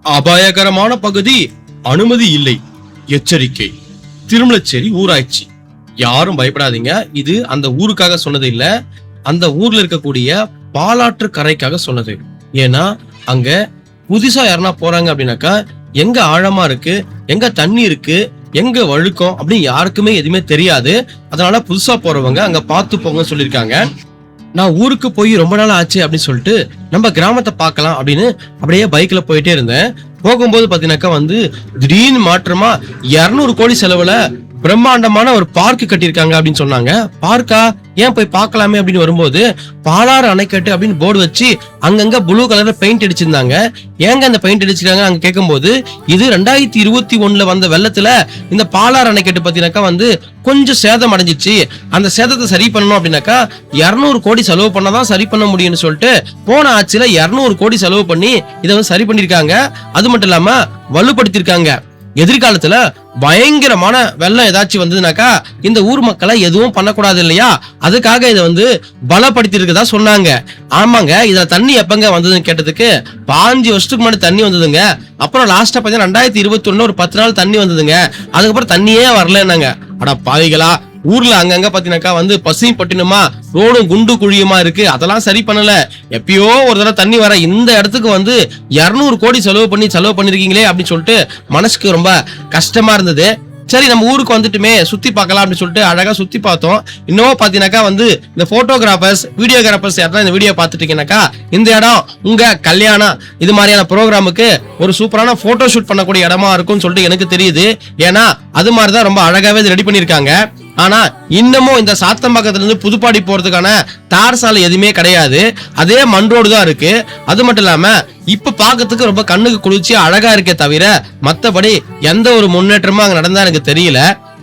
அபாயகரமான பகுதி, அனுமதி இல்லை, எச்சரிக்கை. திருமலச்சேரி ஊராட்சி. யாரும் பயப்படாதீங்க, இது அந்த ஊருக்காக சொன்னது இல்ல, அந்த ஊர்ல இருக்கக்கூடிய பாலாற்று கரைக்காக சொன்னது. ஏன்னா அங்க புதுசா யாருன்னா போறாங்க அப்படின்னாக்கா எங்க ஆழமா இருக்கு, எங்க தண்ணி இருக்கு, எங்க வழுக்கும் அப்படின்னு யாருக்குமே எதுவுமே தெரியாது. அதனால புதுசா போறவங்க அங்க பார்த்து போங்க சொல்லியிருக்காங்க. நான் ஊருக்கு போய் ரொம்ப நாள் ஆச்சு அப்படின்னு சொல்லிட்டு நம்ம கிராமத்தை பார்க்கலாம் அப்படின்னு அப்படியே பைக்ல போயிட்டே இருந்தேன். போகும்போது பாத்தீங்கன்னாக்கா திடீர்னு மாற்றமா 200 கோடி செலவுல பிரம்மாண்டமான ஒரு பார்க் கட்டியிருக்காங்க அப்படின்னு சொன்னாங்க. பார்க்கா, ஏன் போய் பார்க்கலாமே அப்படின்னு வரும்போது பாலாறு அணைக்கட்டு அப்படின்னு போர்டு வச்சு அங்கங்க ப்ளூ கலர்ல பெயிண்ட் அடிச்சிருந்தாங்க. ஏங்க அந்த பெயிண்ட் அடிச்சிருக்காங்க அங்க கேட்கும்போது, இது 2021 வந்த வெள்ளத்துல இந்த பாலாறு அணைக்கட்டு பாத்தீங்கன்னாக்கா கொஞ்சம் சேதம் அடைஞ்சிச்சு, அந்த சேதத்தை சரி பண்ணணும் அப்படின்னாக்கா 200 கோடி செலவு பண்ணாதான் சரி பண்ண முடியும்னு சொல்லிட்டு போன ஆட்சியில 200 கோடி செலவு பண்ணி இதை சரி பண்ணிருக்காங்க. அது மட்டும் இல்லாம வலுப்படுத்திருக்காங்க. எதிர்காலத்துல பயங்கரமான வெள்ளம் ஏதாச்சும் வந்ததுனாக்கா இந்த ஊர் மக்களை எதுவும் பண்ணக்கூடாது இல்லையா, அதுக்காக இதை பலப்படுத்தி இருக்கதா சொன்னாங்க. ஆமாங்க, இதுல தண்ணி எப்பங்க வந்ததுன்னு கேட்டதுக்கு 5 வருஷத்துக்கு முன்னாடி தண்ணி வந்ததுங்க. அப்புறம் லாஸ்டா பாத்தீங்கன்னா 2021 ஒரு 10 நாள் தண்ணி வந்ததுங்க. அதுக்கப்புறம் தண்ணியே வரலன்னாங்க. அட பாவிகளா, ஊர்ல அங்கங்க பாத்தீங்கன்னாக்கா பசியும் பட்டினுமா ரோடும் குண்டு குழியுமா இருக்கு, அதெல்லாம் சரி பண்ணல. எப்பயோ ஒரு தடவை தண்ணி வர இந்த இடத்துக்கு 200 கோடி செலவு பண்ணிருக்கீங்களே அப்படின்னு சொல்லிட்டு மனசுக்கு ரொம்ப கஷ்டமா இருந்தது. சரி, நம்ம ஊருக்கு வந்துட்டுமே சுத்தி பார்க்கலாம் அப்படின்னு சொல்லிட்டு அழகா சுத்தி பார்த்தோம். இன்னும் பாத்தீங்கன்னாக்கா இந்த போட்டோகிராஃபர்ஸ், வீடியோகிராஃபர்ஸ் யாரா இந்த வீடியோ பார்த்துட்டீங்கன்னாக்கா இந்த இடம் உங்க கல்யாணம் இது மாதிரியான ப்ரோக்ராமுக்கு ஒரு சூப்பரான போட்டோ ஷூட் பண்ணக்கூடிய இடமா இருக்கும்னு சொல்லிட்டு எனக்கு தெரியுது. ஏன்னா அது மாதிரிதான் ரொம்ப அழகாவே ரெடி பண்ணிருக்காங்க. ஆனா இன்னமும் இந்த சாத்தம்பாக்கத்துல இருந்து புதுப்பாடி போறதுக்கான தார் சாலை எதுவுமே கிடையாது, அதே மண் ரோடு தான் இருக்கு. அது மட்டும் இல்லாம இப்ப பாக்கிறதுக்கு ரொம்ப கண்ணுக்கு குளிர்ச்சி அழகா இருக்கே தவிர மத்தபடி எந்த ஒரு முன்னேற்றமும் அங்க நடந்தா எனக்கு தெரியல.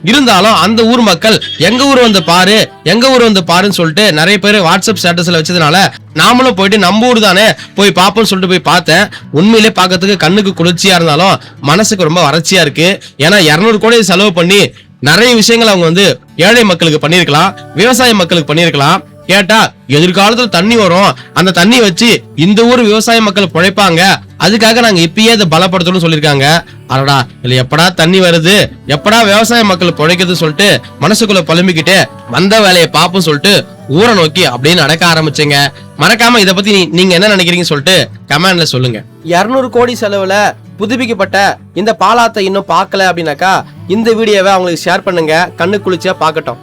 இருந்தாலும் அந்த ஊர் மக்கள் எங்க ஊர் வந்து பாரு, எங்க ஊர் வந்து பாருன்னு சொல்லிட்டு நிறைய பேர் வாட்ஸ்அப் ஸ்டேட்டஸ்ல வச்சதுனால நாமளும் போயிட்டு நம்ம ஊர் தானே போய் பாப்போம்னு சொல்லிட்டு போய் பார்த்தேன். உண்மையிலே பாக்கிறதுக்கு கண்ணுக்கு குளிர்ச்சியா இருந்தாலும் மனசுக்கு ரொம்ப வறட்சியா இருக்கு. ஏன்னா 200 கோடி செலவு பண்ணி நிறைய விஷயங்கள் அவங்க ஏழை மக்களுக்கு பண்ணிருக்கலாம், விவசாய மக்களுக்கு பண்ணிருக்கலாம். கேட்டா எதிர்காலத்துல தண்ணி வரும், அந்த தண்ணி வச்சு இந்த ஊர் விவசாய மக்கள் பிழைப்பாங்க, அதுக்காக நாங்க இப்பயே இதை பலப்படுத்தணும்னு சொல்லிருக்காங்க. அடடா, இல்ல எப்படா தண்ணி வருது, எப்படா விவசாய மக்கள் பிழைக்கிறது சொல்லிட்டு மனசுக்குள்ள புலம்பிக்கிட்டு வந்த வேலையை பாப்போம் சொல்லிட்டு ஊரை நோக்கி அப்படின்னு நடக்க ஆரம்பிச்சேங்க. மறக்காம இதை பத்தி நீங்க என்ன நினைக்கிறீங்கன்னு சொல்லிட்டு கமெண்ட்ல சொல்லுங்க. 200 கோடி செலவுல புதுப்பிக்கப்பட்ட இந்த பாலாத்தை இன்னும் பார்க்கல அப்படின்னாக்கா இந்த வீடியோவை அவங்களுக்கு ஷேர் பண்ணுங்க, கண்ணு குளிர்ச்சியா பார்க்கட்டும்.